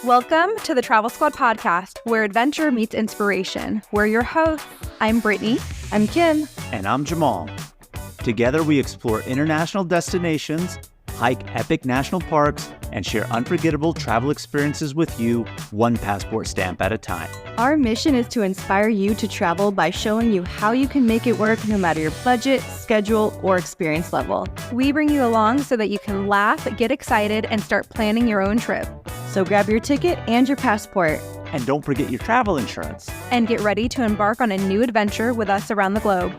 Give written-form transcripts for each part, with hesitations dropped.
Welcome to the Travel Squad podcast, where adventure meets inspiration. We're your hosts. I'm Brittany. I'm Kim. And I'm Jamal. Together we explore international destinations, hike epic national parks, and share unforgettable travel experiences with you, one passport stamp at a time. Our mission is to inspire you to travel by showing you how you can make it work no matter your budget, schedule, or experience level. We bring you along so that you can laugh, get excited, and start planning your own trip. So grab your ticket and your passport. And don't forget your travel insurance. And get ready to embark on a new adventure with us around the globe.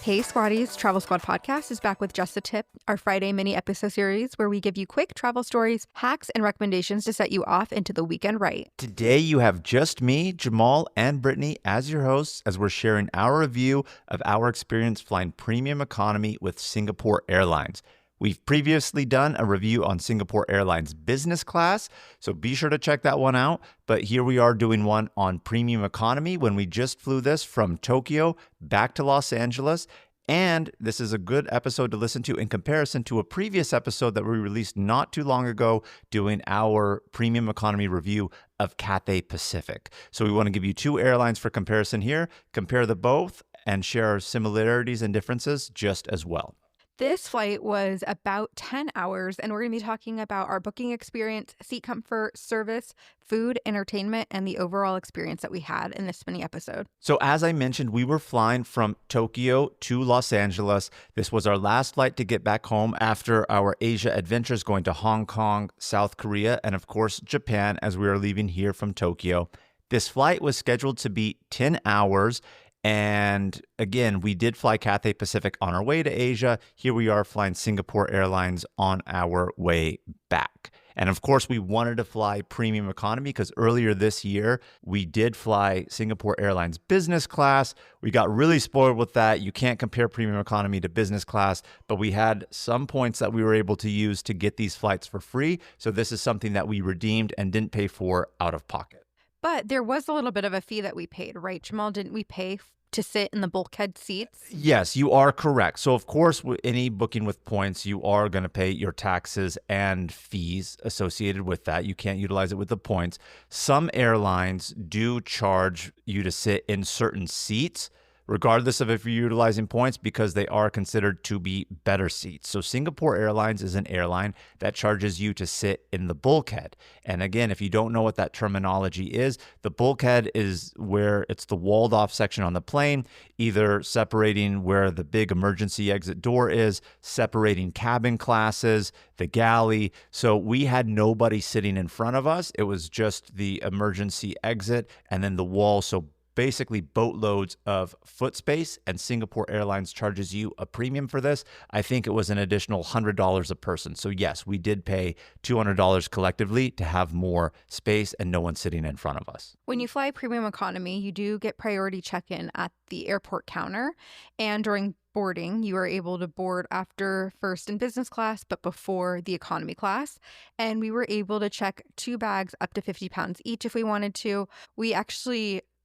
Hey Squaddies, Travel Squad Podcast is back with Just a Tip, our Friday mini episode series where we give you quick travel stories, hacks, and recommendations to set you off into the weekend right. Today you have just me, Jamal, and Brittany as your hosts as we're sharing our review of our experience flying premium economy with Singapore Airlines. We've previously done a review on Singapore Airlines Business Class, so be sure to check that one out. But here we are doing one on Premium Economy when we just flew this from Tokyo back to Los Angeles. And this is a good episode to listen to in comparison to a previous episode that we released not too long ago doing our Premium Economy review of Cathay Pacific. So we want to give you two airlines for comparison here, compare the both, and share our similarities and differences just as well. This flight was about 10 hours, and we're going to be talking about our booking experience, seat comfort, service, food, entertainment, and the overall experience that we had in this mini episode. So as I mentioned, we were flying from Tokyo to Los Angeles. This was our last flight to get back home after our Asia adventures going to Hong Kong, South Korea, and of course, Japan as we were leaving here from Tokyo. This flight was scheduled to be 10 hours. And again, we did fly Cathay Pacific on our way to Asia. Here we are flying Singapore Airlines on our way back. And of course, we wanted to fly Premium Economy because earlier this year, we did fly Singapore Airlines Business Class. We got really spoiled with that. You can't compare Premium Economy to Business Class, but we had some points that we were able to use to get these flights for free. So this is something that we redeemed and didn't pay for out of pocket. But there was a little bit of a fee that we paid, right, Jamal? Didn't we pay to sit in the bulkhead seats? Yes, you are correct. So, of course, with any booking with points, you are going to pay your taxes and fees associated with that. You can't utilize it with the points. Some airlines do charge you to sit in certain seats, regardless of if you're utilizing points, because they are considered to be better seats. So Singapore Airlines is an airline that charges you to sit in the bulkhead. And again, if you don't know what that terminology is, the bulkhead is where it's the walled off section on the plane, either separating where the big emergency exit door is, separating cabin classes, the galley. So we had nobody sitting in front of us. It was just the emergency exit and then the wall. So basically boatloads of foot space, and Singapore Airlines charges you a premium for this. I think it was an additional $100 a person. So yes, we did pay $200 collectively to have more space and no one sitting in front of us. When you fly Premium Economy, you do get priority check-in at the airport counter, and during boarding, you are able to board after first and business class, but before the economy class. And we were able to check 2 bags up to 50 pounds each if we wanted to.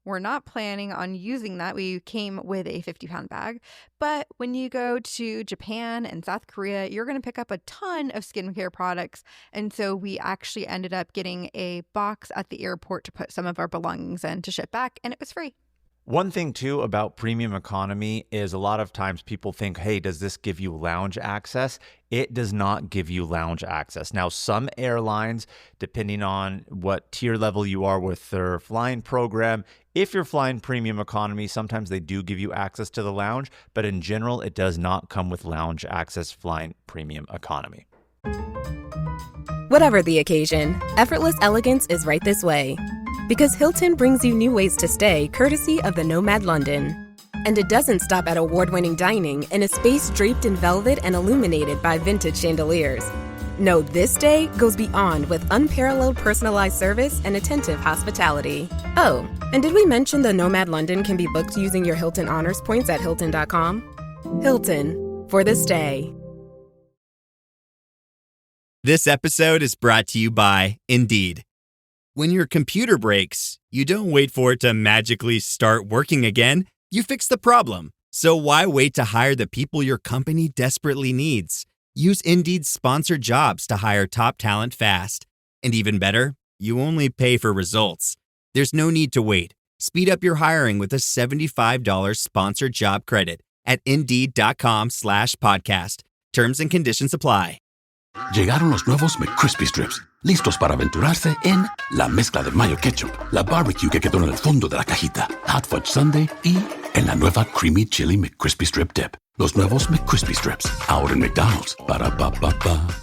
We're not planning on using that. We came with a 50-pound bag. But when you go to Japan and South Korea, you're going to pick up a ton of skincare products. And so we actually ended up getting a box at the airport to put some of our belongings in to ship back, and it was free. One thing, too, about Premium Economy is a lot of times people think, hey, does this give you lounge access? It does not give you lounge access. Now, some airlines, depending on what tier level you are with their flying program, if you're flying Premium Economy, sometimes they do give you access to the lounge, but in general, it does not come with lounge access flying Premium Economy. Whatever the occasion, effortless elegance is right this way. Because Hilton brings you new ways to stay courtesy of the Nomad London. And it doesn't stop at award-winning dining in a space draped in velvet and illuminated by vintage chandeliers. No, this day goes beyond with unparalleled personalized service and attentive hospitality. Oh, and did we mention the Nomad London can be booked using your Hilton Honors points at Hilton.com? Hilton, for the stay. This episode is brought to you by Indeed. When your computer breaks, you don't wait for it to magically start working again. You fix the problem. So why wait to hire the people your company desperately needs? Use Indeed's sponsored jobs to hire top talent fast. And even better, you only pay for results. There's no need to wait. Speed up your hiring with a $75 sponsored job credit at Indeed.com/podcast. Terms and conditions apply. Llegaron los nuevos McCrispy Strips, listos para aventurarse en la mezcla de mayo ketchup, la barbecue que quedó en el fondo de la cajita, hot fudge sundae y en la nueva creamy chili McCrispy Strip dip. Los nuevos McCrispy Strips, ahora en McDonald's. Ba-da-ba-ba-ba.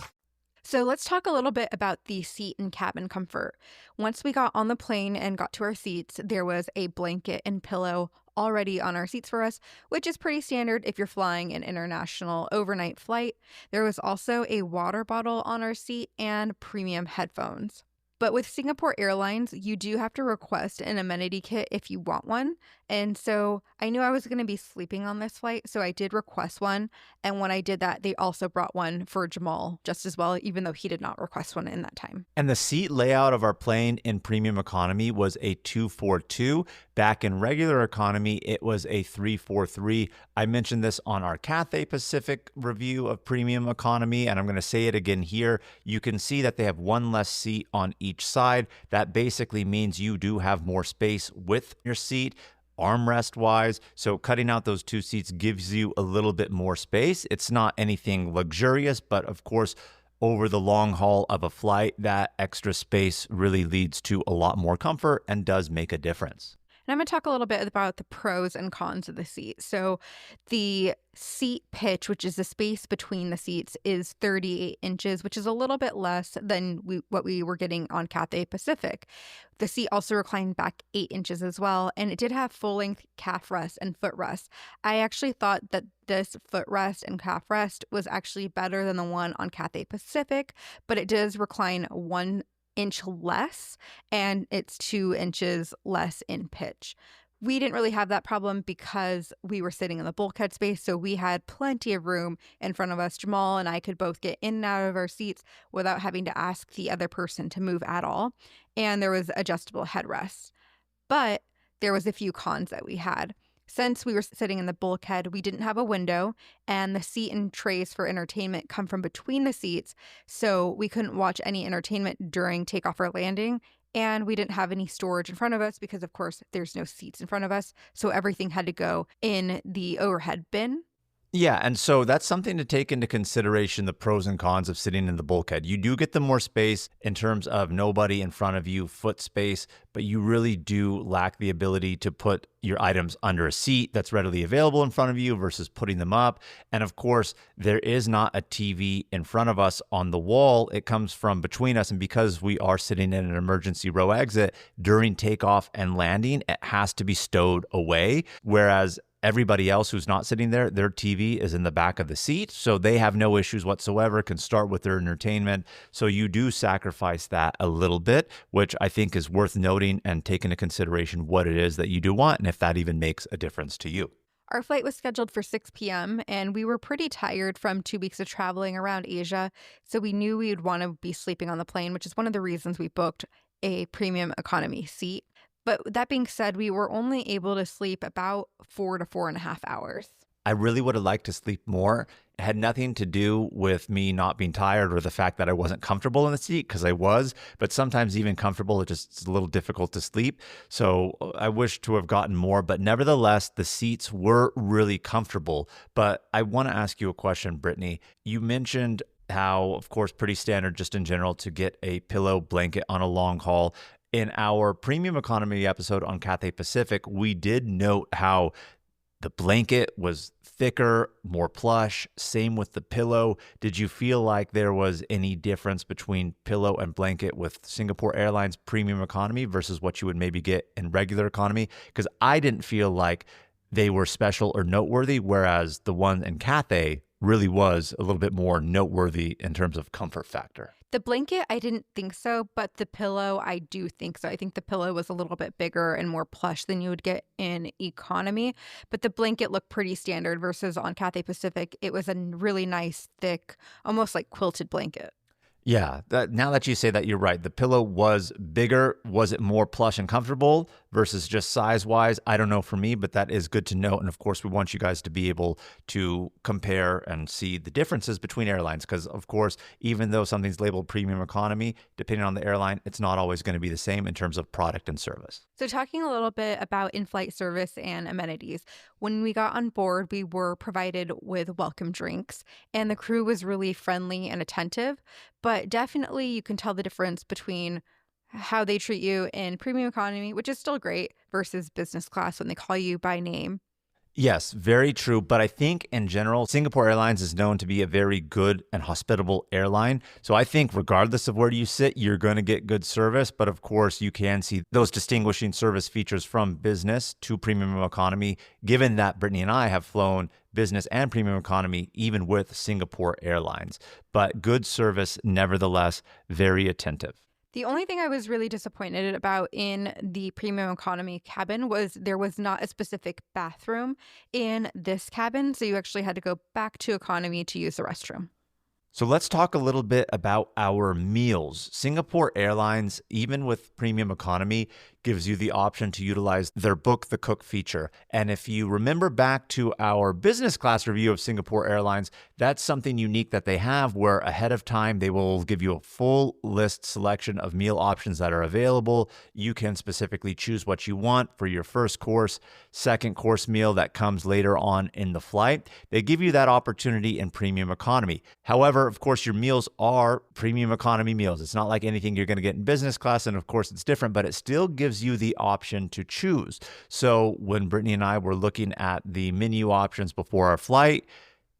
So let's talk a little bit about the seat and cabin comfort. Once we got on the plane and got to our seats, there was a blanket and pillow already on our seats for us, which is pretty standard if you're flying an international overnight flight. There was also a water bottle on our seat and premium headphones. But with Singapore Airlines, you do have to request an amenity kit if you want one. And so I knew I was going to be sleeping on this flight, so I did request one. And when I did that, they also brought one for Jamal just as well, even though he did not request one in that time. And the seat layout of our plane in premium economy was a 242. Back in regular economy, it was a 343. I mentioned this on our Cathay Pacific review of premium economy, and I'm going to say it again here. You can see that they have one less seat on each side. That basically means you do have more space with your seat, armrest wise. So cutting out those two seats gives you a little bit more space. It's not anything luxurious, but of course, over the long haul of a flight, that extra space really leads to a lot more comfort and does make a difference. And I'm going to talk a little bit about the pros and cons of the seat. So the seat pitch, which is the space between the seats, is 38 inches, which is a little bit less than what we were getting on Cathay Pacific. The seat also reclined back 8 inches as well, and it did have full-length calf rest and footrest. I actually thought that this footrest and calf rest was actually better than the one on Cathay Pacific, but it does recline 1 inch less, and it's 2 inches less in pitch. We didn't really have that problem because we were sitting in the bulkhead space, so we had plenty of room in front of us. Jamal and I could both get in and out of our seats without having to ask the other person to move at all, and there was adjustable headrests. But there was a few cons that we had. Since we were sitting in the bulkhead, we didn't have a window, and the seat and trays for entertainment come from between the seats, so we couldn't watch any entertainment during takeoff or landing, and we didn't have any storage in front of us because, of course, there's no seats in front of us, so everything had to go in the overhead bin. Yeah, and so that's something to take into consideration, the pros and cons of sitting in the bulkhead. You do get the more space in terms of nobody in front of you, foot space, but you really do lack the ability to put your items under a seat that's readily available in front of you versus putting them up. And of course, there is not a TV in front of us on the wall. It comes from between us. And because we are sitting in an emergency row exit during takeoff and landing, it has to be stowed away. Whereas everybody else who's not sitting there, their TV is in the back of the seat, so they have no issues whatsoever, can start with their entertainment. So you do sacrifice that a little bit, which I think is worth noting and take into consideration what it is that you do want and if that even makes a difference to you. Our flight was scheduled for 6 p.m., and we were pretty tired from 2 weeks of traveling around Asia, so we knew we would want to be sleeping on the plane, which is one of the reasons we booked a premium economy seat. But that being said, we were only able to sleep about 4 to 4.5 hours. I really would have liked to sleep more. It had nothing to do with me not being tired or the fact that I wasn't comfortable in the seat, because I was, but sometimes even comfortable, it's a little difficult to sleep. So I wish to have gotten more, but nevertheless, the seats were really comfortable. But I want to ask you a question, Brittany. You mentioned how, of course, pretty standard just in general to get a pillow blanket on a long haul. In our premium economy episode on Cathay Pacific, we did note how the blanket was thicker, more plush, same with the pillow. Did you feel like there was any difference between pillow and blanket with Singapore Airlines Premium Economy versus what you would maybe get in regular economy? Because I didn't feel like they were special or noteworthy, whereas the one in Cathay really was a little bit more noteworthy in terms of comfort factor. The blanket, I didn't think so, but the pillow, I do think so. I think the pillow was a little bit bigger and more plush than you would get in economy, but the blanket looked pretty standard versus on Cathay Pacific. It was a really nice, thick, almost like quilted blanket. Yeah, now that you say that, you're right. The pillow was bigger. Was it more plush and comfortable? versus just size-wise. I don't know for me, but that is good to know. And of course, we want you guys to be able to compare and see the differences between airlines because, of course, even though something's labeled premium economy, depending on the airline, it's not always going to be the same in terms of product and service. So, talking a little bit about in-flight service and amenities, when we got on board, we were provided with welcome drinks, and the crew was really friendly and attentive. But definitely, you can tell the difference between how they treat you in premium economy, which is still great, versus business class when they call you by name. Yes, very true. But I think in general, Singapore Airlines is known to be a very good and hospitable airline. So I think regardless of where you sit, you're going to get good service. But of course, you can see those distinguishing service features from business to premium economy, given that Brittany and I have flown business and premium economy, even with Singapore Airlines. But good service, nevertheless, very attentive. The only thing I was really disappointed about in the premium economy cabin was there was not a specific bathroom in this cabin. So you actually had to go back to economy to use the restroom. So let's talk a little bit about our meals. Singapore Airlines, even with premium economy, gives you the option to utilize their Book the Cook feature. And if you remember back to our business class review of Singapore Airlines, that's something unique that they have where ahead of time they will give you a full list selection of meal options that are available. You can specifically choose what you want for your first course, second course meal that comes later on in the flight. They give you that opportunity in premium economy. However, of course, your meals are premium economy meals. It's not like anything you're going to get in business class. And of course, it's different, but it still gives you the option to choose. So when Brittany and I were looking at the menu options before our flight,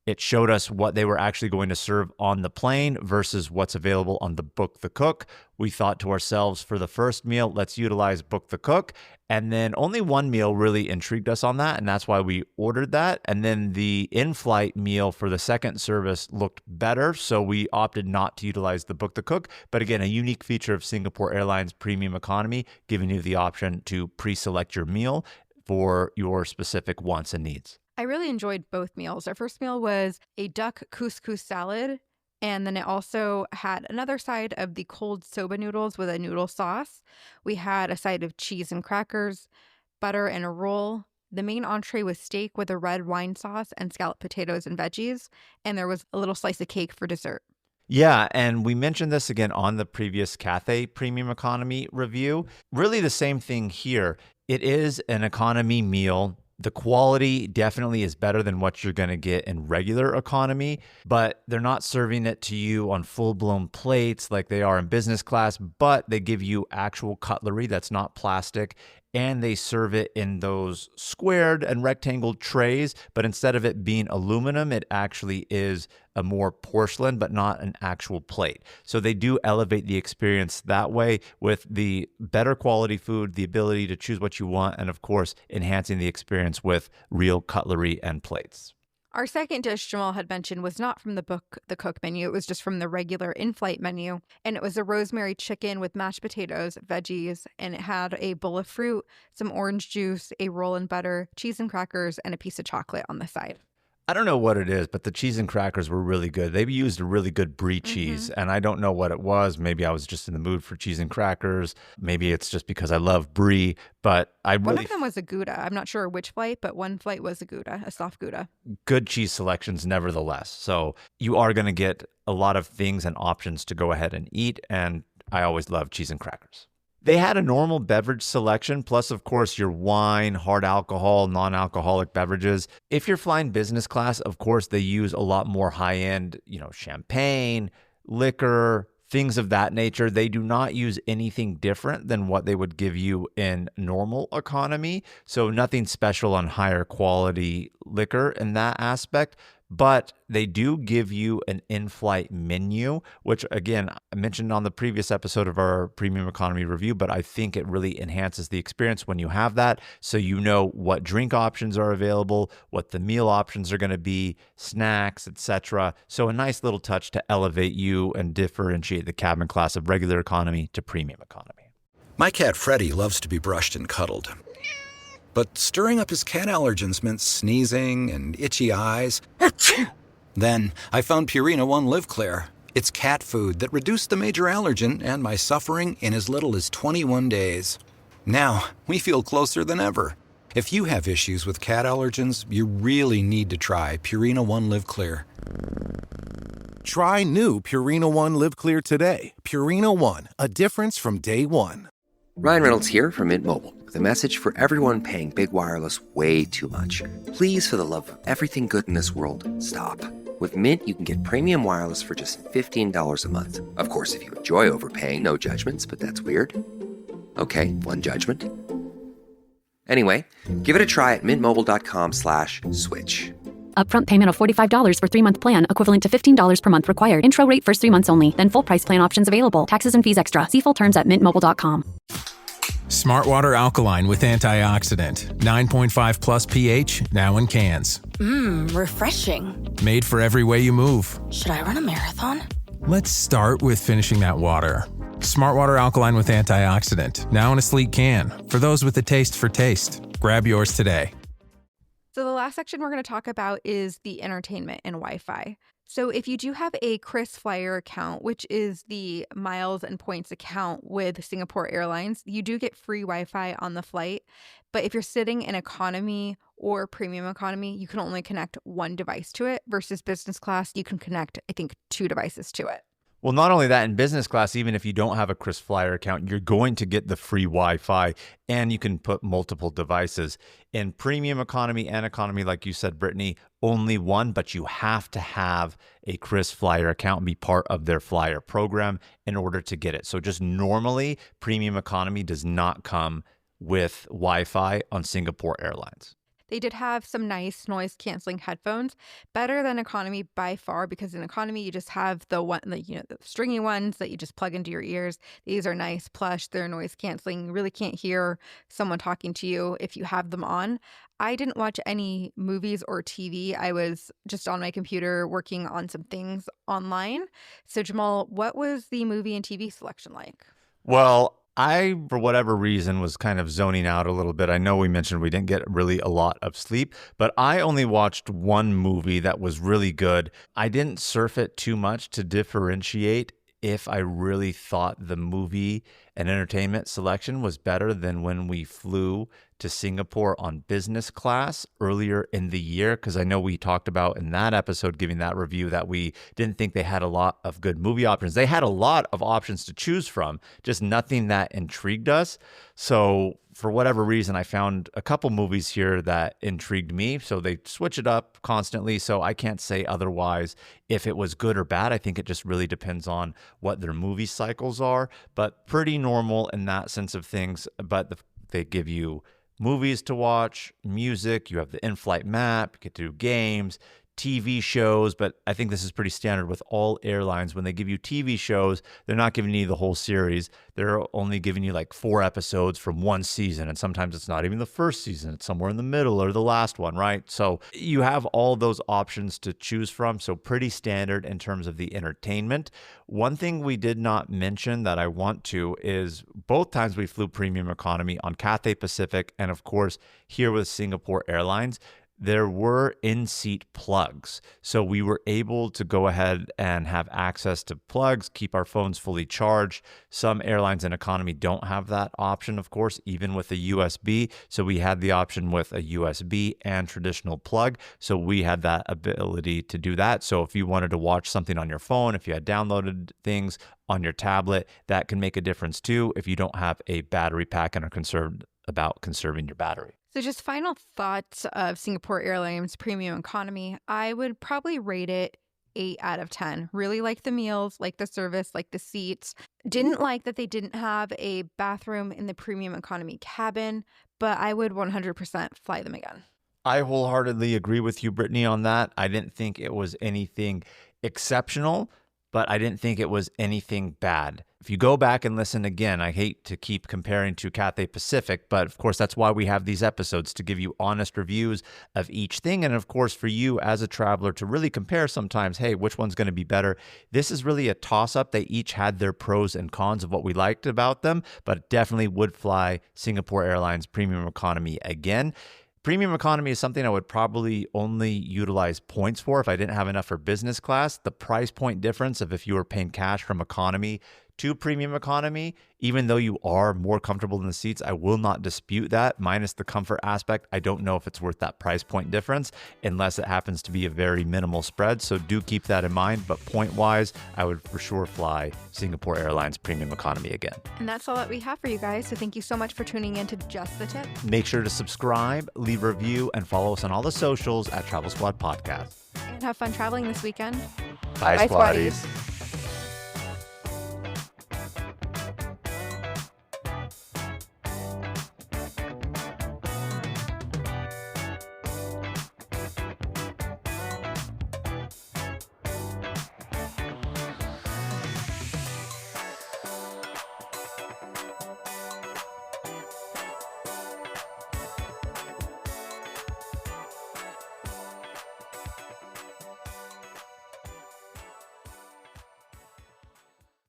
it showed us what they were actually going to serve on the plane versus what's available on the Book the Cook. We thought to ourselves, for the first meal, let's utilize Book the Cook. And then only one meal really intrigued us on that, and that's why we ordered that. And then the in-flight meal for the second service looked better, so we opted not to utilize the Book the Cook. But again, a unique feature of Singapore Airlines Premium Economy, giving you the option to pre-select your meal for your specific wants and needs. I really enjoyed both meals. Our first meal was a duck couscous salad, and then it also had another side of the cold soba noodles with a noodle sauce. We had a side of cheese and crackers, butter, and a roll. The main entree was steak with a red wine sauce and scalloped potatoes and veggies, and there was a little slice of cake for dessert. Yeah, and we mentioned this again on the previous Cathay Premium Economy review. Really the same thing here. It is an economy meal. The quality definitely is better than what you're going to get in regular economy, but they're not serving it to you on full-blown plates like they are in business class, but they give you actual cutlery that's not plastic, and they serve it in those squared and rectangle trays, but instead of it being aluminum, it actually is a more porcelain, but not an actual plate. So they do elevate the experience that way with the better quality food, the ability to choose what you want, and of course, enhancing the experience with real cutlery and plates. Our second dish Jamal had mentioned was not from the Book the Cook menu. It was just from the regular in-flight menu. And it was a rosemary chicken with mashed potatoes, veggies, and it had a bowl of fruit, some orange juice, a roll and butter, cheese and crackers, and a piece of chocolate on the side. I don't know what it is, but the cheese and crackers were really good. They used a really good brie cheese, and I don't know what it was. Maybe I was just in the mood for cheese and crackers. Maybe it's just because I love brie, but One of them was a Gouda. I'm not sure which flight, but one flight was a Gouda, a soft Gouda. Good cheese selections nevertheless. So you are going to get a lot of things and options to go ahead and eat, and I always love cheese and crackers. They had a normal beverage selection, plus, of course, your wine, hard alcohol, non-alcoholic beverages. If you're flying business class, of course, they use a lot more high-end, champagne, liquor, things of that nature. They do not use anything different than what they would give you in normal economy. So nothing special on higher quality liquor in that aspect. But they do give you an in-flight menu, which, again, I mentioned on the previous episode of our Premium Economy review, but I think it really enhances the experience when you have that. So you know what drink options are available, what the meal options are going to be, snacks, etc. So a nice little touch to elevate you and differentiate the cabin class of regular economy to premium economy. My cat Freddie loves to be brushed and cuddled. But stirring up his cat allergens meant sneezing and itchy eyes. Then I found Purina One Live Clear. It's cat food that reduced the major allergen and my suffering in as little as 21 days. Now, we feel closer than ever. If you have issues with cat allergens, you really need to try Purina One Live Clear. Try new Purina One Live Clear today. Purina One, a difference from day one. Ryan Reynolds here from Mint Mobile with a message for everyone paying big wireless way too much. Please, for the love of everything good in this world, stop. With Mint, you can get premium wireless for just $15 a month. Of course, if you enjoy overpaying, no judgments, but that's weird. Okay, one judgment. Anyway, give it a try at mintmobile.com/switch. Upfront payment of $45 for 3-month plan, equivalent to $15 per month required. Intro rate first 3 months only, then full price plan options available. Taxes and fees extra. See full terms at mintmobile.com. Smart Water Alkaline with antioxidant. 9.5 plus pH, now in cans. Refreshing. Made for every way you move. Should I run a marathon? Let's start with finishing that water. Smart Water Alkaline with antioxidant, now in a sleek can. For those with a taste for taste. Grab yours today. So the last section we're going to talk about is the entertainment and Wi-Fi. So if you do have a KrisFlyer account, which is the miles and points account with Singapore Airlines, you do get free Wi-Fi on the flight. But if you're sitting in economy or premium economy, you can only connect one device to it versus business class. You can connect, I think, 2 devices to it. Well, not only that, in business class, even if you don't have a KrisFlyer account, you're going to get the free Wi-Fi and you can put multiple devices. In premium economy and economy, like you said, Brittany, only one, but you have to have a KrisFlyer account and be part of their flyer program in order to get it. So just normally, premium economy does not come with Wi-Fi on Singapore Airlines. They did have some nice noise canceling headphones, better than economy by far, because in economy you just have the stringy ones that you just plug into your ears. These are nice, plush, they're noise canceling. You really can't hear someone talking to you if you have them on. I didn't watch any movies or TV. I was just on my computer working on some things online. So Jamal, what was the movie and TV selection like? Well, I, for whatever reason, was kind of zoning out a little bit. I know we mentioned we didn't get really a lot of sleep, but I only watched one movie that was really good. I didn't surf it too much to differentiate if I really thought the movie and entertainment selection was better than when we flew to Singapore on business class earlier in the year, because I know we talked about in that episode, giving that review, that we didn't think they had a lot of good movie options. They had a lot of options to choose from, just nothing that intrigued us. So for whatever reason, I found a couple movies here that intrigued me. So they switch it up constantly. So I can't say otherwise if it was good or bad. I think it just really depends on what their movie cycles are, but pretty normal in that sense of things. But they give you movies to watch, music, you have the in-flight map, you get to do games, TV shows, but I think this is pretty standard with all airlines. When they give you TV shows, they're not giving you the whole series. They're only giving you like 4 episodes from one season, and sometimes it's not even the first season. It's somewhere in the middle or the last one, right? So you have all those options to choose from, so pretty standard in terms of the entertainment. One thing we did not mention that I want to is both times we flew premium economy on Cathay Pacific and, of course, here with Singapore Airlines, there were in-seat plugs. So we were able to go ahead and have access to plugs, keep our phones fully charged. Some airlines in economy don't have that option, of course, even with a USB. So we had the option with a USB and traditional plug. So we had that ability to do that. So if you wanted to watch something on your phone, if you had downloaded things on your tablet, that can make a difference too if you don't have a battery pack and are concerned about conserving your battery. So just final thoughts of Singapore Airlines Premium Economy. I would probably rate it 8 out of 10. Really like the meals, like the service, like the seats. Didn't like that they didn't have a bathroom in the Premium Economy cabin, but I would 100% fly them again. I wholeheartedly agree with you, Brittany, on that. I didn't think it was anything exceptional, but I didn't think it was anything bad. If you go back and listen again, I hate to keep comparing to Cathay Pacific, but of course, that's why we have these episodes, to give you honest reviews of each thing. And of course, for you as a traveler to really compare sometimes, hey, which one's going to be better? This is really a toss-up. They each had their pros and cons of what we liked about them, but definitely would fly Singapore Airlines Premium Economy again. Premium economy is something I would probably only utilize points for if I didn't have enough for business class. The price point difference of if you were paying cash from economy to premium economy, even though you are more comfortable in the seats. I will not dispute that, minus the comfort aspect. I don't know if it's worth that price point difference unless it happens to be a very minimal spread. So do keep that in mind. But point-wise, I would for sure fly Singapore Airlines Premium Economy again. And that's all that we have for you guys. So thank you so much for tuning in to Just the Tip. Make sure to subscribe, leave a review, and follow us on all the socials at Travel Squad Podcast. And have fun traveling this weekend. Bye, Bye Squaddies. Squaddies.